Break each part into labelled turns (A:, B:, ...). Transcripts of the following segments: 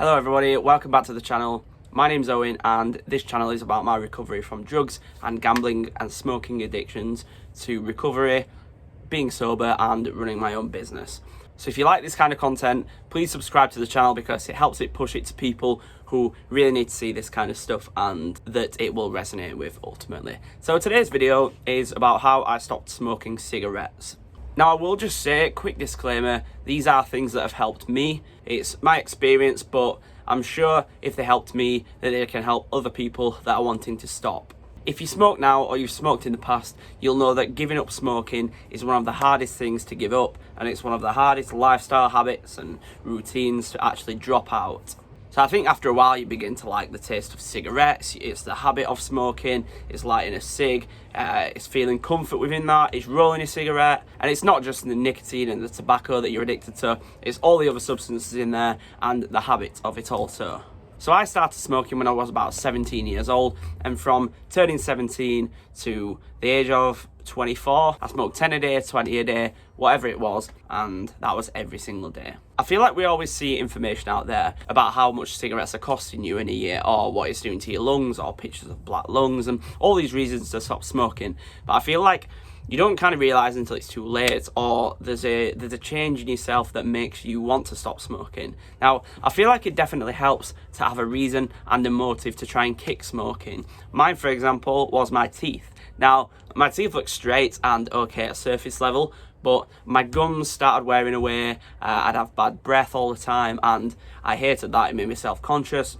A: Hello everybody, welcome back to the channel. My name's Owen and this channel is about my recovery from drugs and gambling and smoking addictions to recovery, being sober and running my own business. So if you like this kind of content, please subscribe to the channel because it helps it push it to people who really need to see this kind of stuff and that it will resonate with ultimately. So today's video is about how I stopped smoking cigarettes. Now I will just say, quick disclaimer, these are things that have helped me. It's my experience, but I'm sure if they helped me, that they can help other people that are wanting to stop. If you smoke now or you've smoked in the past, you'll know that giving up smoking is one of the hardest things to give up, and it's one of the hardest lifestyle habits and routines to actually drop out. So I think after a while you begin to like the taste of cigarettes, it's the habit of smoking, it's lighting a cig, it's feeling comfort within that, it's rolling a cigarette, and it's not just the nicotine and the tobacco that you're addicted to, it's all the other substances in there and the habit of it also. So I started smoking when I was about 17 years old, and from turning 17 to the age of 24, I smoked 10 a day, 20 a day, whatever it was, and that was every single day. I feel like we always see information out there about how much cigarettes are costing you in a year, or what it's doing to your lungs, or pictures of black lungs, and all these reasons to stop smoking. But I feel like you don't kind of realise until it's too late, or there's a change in yourself that makes you want to stop smoking. Now, I feel like it definitely helps to have a reason and a motive to try and kick smoking. Mine, for example, was my teeth. Now, my teeth look straight and okay at surface level, but my gums started wearing away, I'd have bad breath all the time, and I hated that. It made me self-conscious.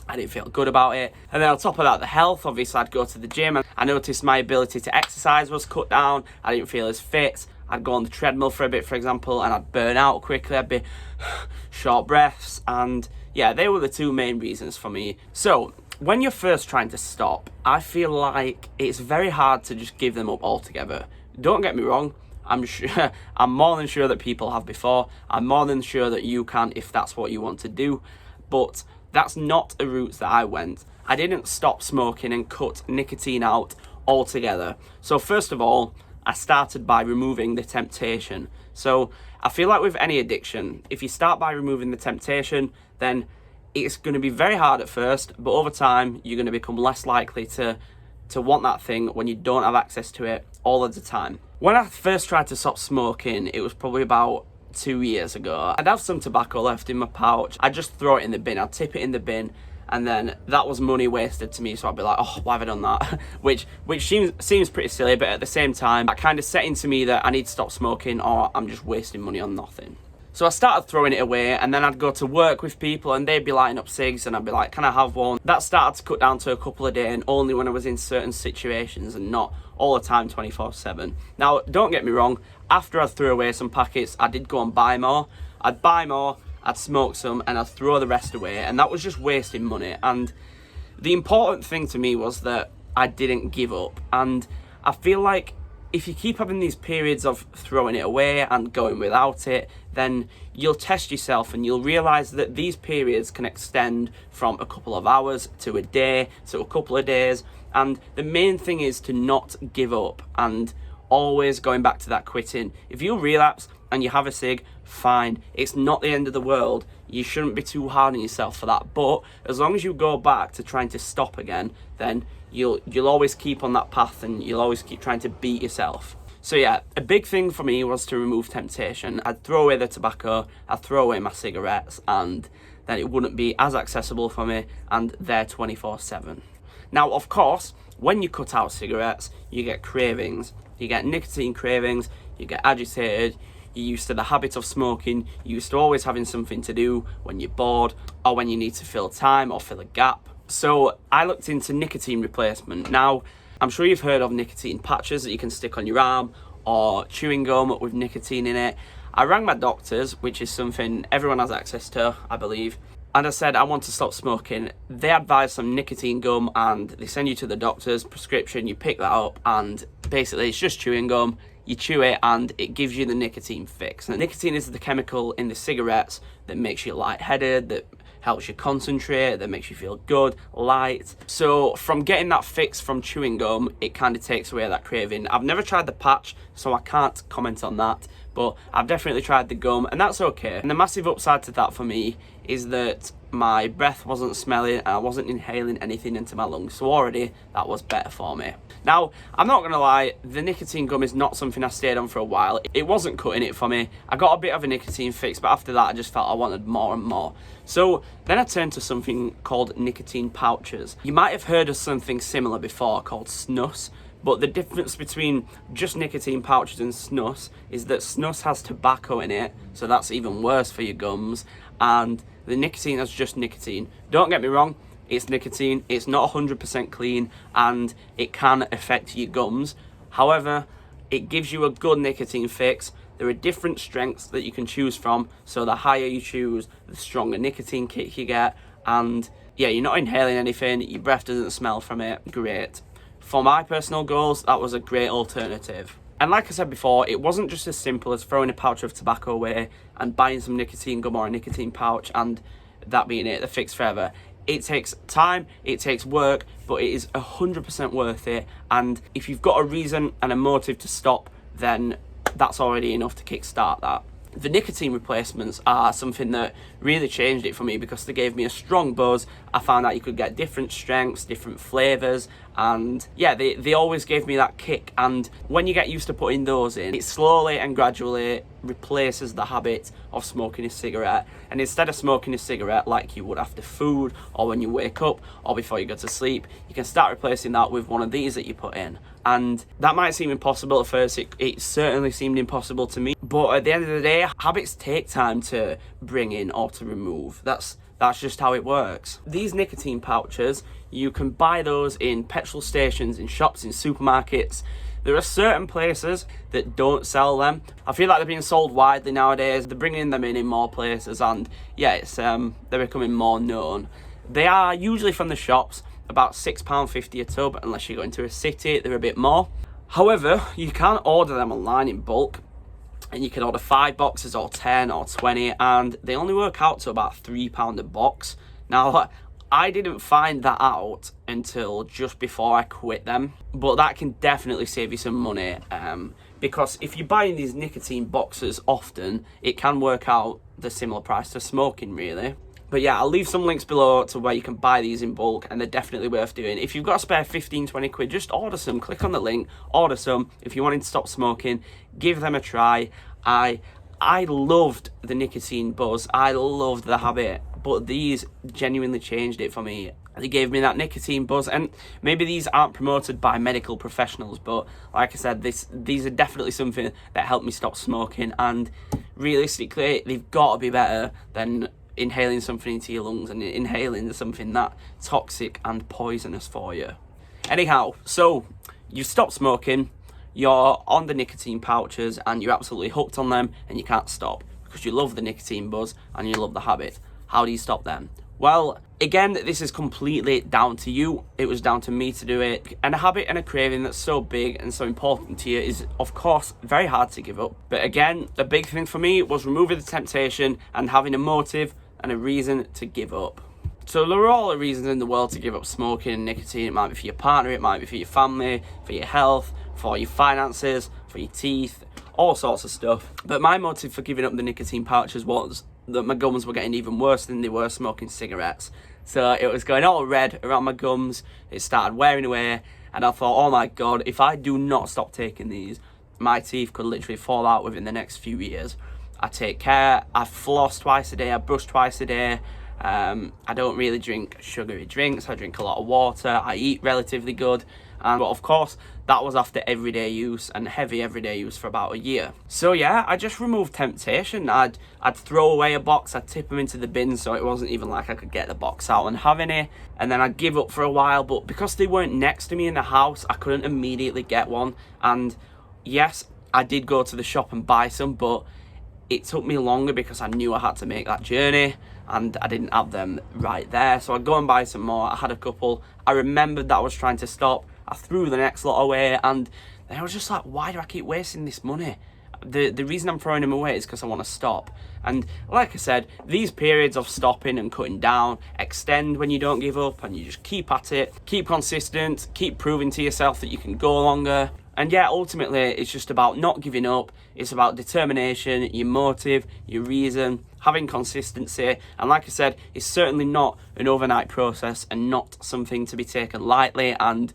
A: I didn't feel good about it. And then on top of that, the health, obviously I'd go to the gym and I noticed my ability to exercise was cut down. I didn't feel as fit. I'd go on the treadmill for a bit, for example, and I'd burn out quickly. I'd be short breaths, and yeah, they were the two main reasons for me. So when you're first trying to stop, I feel like it's very hard to just give them up altogether. Don't get me wrong, I'm more than sure that people have before. I'm more than sure that you can if that's what you want to do, but that's not a route that I went. I didn't stop smoking and cut nicotine out altogether. So first of all, I started by removing the temptation. So I feel like with any addiction, if you start by removing the temptation, then it's going to be very hard at first, but over time, you're going to become less likely to want that thing when you don't have access to it all of the time. When I first tried to stop smoking, it was probably about 2 years ago. I'd have some tobacco left in my pouch. I'd just throw it in the bin. I'd tip it in the bin, and then that was money wasted to me. So I'd be like, oh, why have I done that? which seems pretty silly, but at the same time, that kind of set into me that I need to stop smoking or I'm just wasting money on nothing. So I started throwing it away, and then I'd go to work with people and they'd be lighting up cigs and I'd be like, can I have one? That started to cut down to a couple a day, and only when I was in certain situations and not all the time 24/7. Now, don't get me wrong, after I threw away some packets, I did go and buy more. I'd buy more, I'd smoke some, and I'd throw the rest away, and that was just wasting money. And the important thing to me was that I didn't give up, and I feel like if you keep having these periods of throwing it away and going without it, then you'll test yourself and you'll realize that these periods can extend from a couple of hours to a day to a couple of days. And the main thing is to not give up and always going back to that quitting. If you relapse and you have a cig, fine. It's not the end of the world. You shouldn't be too hard on yourself for that. But as long as you go back to trying to stop again, then you'll always keep on that path and you'll always keep trying to beat yourself. So yeah, a big thing for me was to remove temptation. I'd throw away the tobacco, I'd throw away my cigarettes, and then it wouldn't be as accessible for me, and they're 24/7. Now, of course, when you cut out cigarettes, you get cravings. You get nicotine cravings, you get agitated, you're used to the habit of smoking, you're used to always having something to do when you're bored or when you need to fill time or fill a gap. So I looked into nicotine replacement. Now, I'm sure you've heard of nicotine patches that you can stick on your arm, or chewing gum with nicotine in it. I rang my doctors, which is something everyone has access to, I believe, and I said I want to stop smoking. They advised some nicotine gum, and they send you to the doctor's prescription, you pick that up, and basically it's just chewing gum. You chew it and it gives you the nicotine fix. And nicotine is the chemical in the cigarettes that makes you lightheaded, that helps you concentrate, that makes you feel good, light. So from getting that fix from chewing gum, it kind of takes away that craving. I've never tried the patch, so I can't comment on that, but I've definitely tried the gum, and that's okay. And the massive upside to that for me is that my breath wasn't smelling and I wasn't inhaling anything into my lungs, so already that was better for me. Now, I'm not gonna lie, the nicotine gum is not something I stayed on for a while. It wasn't cutting it for me. I got a bit of a nicotine fix, but after that I just felt I wanted more and more. So then I turned to something called nicotine pouches. You might have heard of something similar before called snus, but the difference between just nicotine pouches and snus is that snus has tobacco in it, so that's even worse for your gums, and the nicotine has just nicotine. Don't get me wrong, it's nicotine, it's not 100% clean, and it can affect your gums. However, it gives you a good nicotine fix. There are different strengths that you can choose from, so the higher you choose, the stronger nicotine kick you get, and yeah, you're not inhaling anything, your breath doesn't smell from it, great. For my personal goals, that was a great alternative. And like I said before, it wasn't just as simple as throwing a pouch of tobacco away and buying some nicotine gum or a nicotine pouch and that being it, the fix forever. It takes time, it takes work, but it is 100% worth it. And if you've got a reason and a motive to stop, then that's already enough to kickstart that. The nicotine replacements are something that really changed it for me because they gave me a strong buzz. I found out you could get different strengths, different flavours, and yeah, they always gave me that kick. And when you get used to putting those in, it slowly and gradually replaces the habit of smoking a cigarette. And instead of smoking a cigarette like you would after food or when you wake up or before you go to sleep, you can start replacing that with one of these that you put in. And that might seem impossible at first, it certainly seemed impossible to me, but at the end of the day, habits take time to bring in or to remove. That's just how it works. These nicotine pouches, you can buy those in petrol stations, in shops, in supermarkets. There are certain places that don't sell them. I feel like they're being sold widely nowadays. They're bringing them in more places, and yeah, it's they're becoming more known. They are usually from the shops, about £6.50 a tub, unless you go into a city, they're a bit more. However, you can order them online in bulk, and you can order 5 boxes or 10 or 20, and they only work out to about £3 a box. Now, I didn't find that out until just before I quit them, but that can definitely save you some money, because if you're buying these nicotine boxes often, it can work out the similar price to smoking, really. But yeah, I'll leave some links below to where you can buy these in bulk, and they're definitely worth doing. If you've got a spare 15-20 quid, just order some. Click on the link, order some. If you're wanting to stop smoking, give them a try. I loved the nicotine buzz. I loved the habit, but these genuinely changed it for me. They gave me that nicotine buzz, and maybe these aren't promoted by medical professionals, but like I said, these are definitely something that helped me stop smoking, and realistically, they've got to be better than inhaling something into your lungs and inhaling something that toxic and poisonous for you. Anyhow, so you've stopped smoking, you're on the nicotine pouches, and you're absolutely hooked on them, and you can't stop because you love the nicotine buzz and you love the habit. How do you stop them? Well, again, this is completely down to you. It was down to me to do it. And a habit and a craving that's so big and so important to you is, of course, very hard to give up. But again, the big thing for me was removing the temptation and having a motive and a reason to give up. So there are all the reasons in the world to give up smoking and nicotine. It might be for your partner, it might be for your family, for your health, for your finances, for your teeth, all sorts of stuff. But my motive for giving up the nicotine pouches was that my gums were getting even worse than they were smoking cigarettes. So it was going all red around my gums, it started wearing away, and I thought, oh my god, if I do not stop taking these, my teeth could literally fall out within the next few years. I take care, I floss twice a day, I brush twice a day, I don't really drink sugary drinks, I drink a lot of water, I eat relatively good, and but of course that was after everyday use and heavy everyday use for about a year. So yeah, I just removed temptation. I'd throw away a box, I'd tip them into the bin, so it wasn't even like I could get the box out and have any, and then I'd give up for a while, but because they weren't next to me in the house, I couldn't immediately get one. And yes, I did go to the shop and buy some, but it took me longer because I knew I had to make that journey and I didn't have them right there. So I'd go and buy some more. I had a couple. I remembered that I was trying to stop. I threw the next lot away, and then I was just like, why do I keep wasting this money? The reason I'm throwing them away is because I want to stop. And like I said, these periods of stopping and cutting down extend when you don't give up and you just keep at it, keep consistent, keep proving to yourself that you can go longer. And yeah, ultimately, it's just about not giving up. It's about determination, your motive, your reason, having consistency. And like I said, it's certainly not an overnight process and not something to be taken lightly. And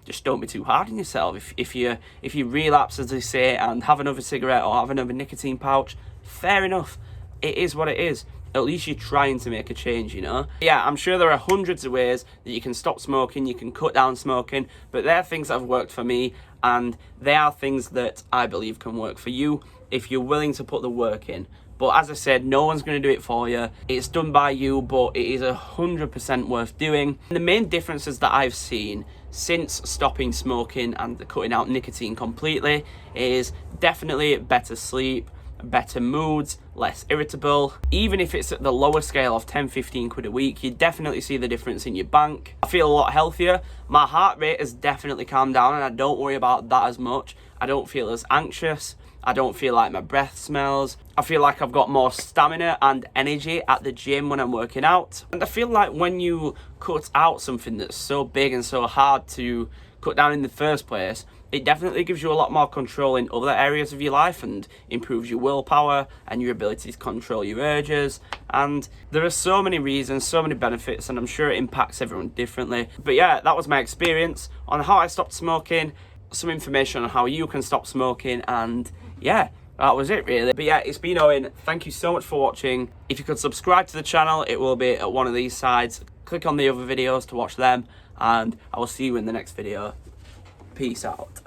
A: just don't be too hard on yourself. If you relapse, as they say, and have another cigarette or have another nicotine pouch, fair enough. It is what it is. At least you're trying to make a change, you know? Yeah, I'm sure there are hundreds of ways that you can stop smoking, you can cut down smoking, but they're things that have worked for me, and they are things that I believe can work for you if you're willing to put the work in. But as I said, no one's going to do it for you. It's done by you, but it is 100% worth doing. And the main differences that I've seen since stopping smoking and cutting out nicotine completely is definitely better sleep, better moods, less irritable. Even if it's at the lower scale of 10-15 quid a week, you definitely see the difference in your bank. I feel a lot healthier. My heart rate has definitely calmed down, and I don't worry about that as much. I don't feel as anxious. I don't feel like my breath smells. I feel like I've got more stamina and energy at the gym when I'm working out. And I feel like when you cut out something that's so big and so hard to cut down in the first place, it definitely gives you a lot more control in other areas of your life and improves your willpower and your ability to control your urges. And there are so many reasons, so many benefits, and I'm sure it impacts everyone differently. But yeah, that was my experience on how I stopped smoking, some information on how you can stop smoking, and yeah, that was it really. But yeah, it's been Owen. Thank you so much for watching. If you could subscribe to the channel, it will be at one of these sides. Click on the other videos to watch them, and I will see you in the next video. Peace out.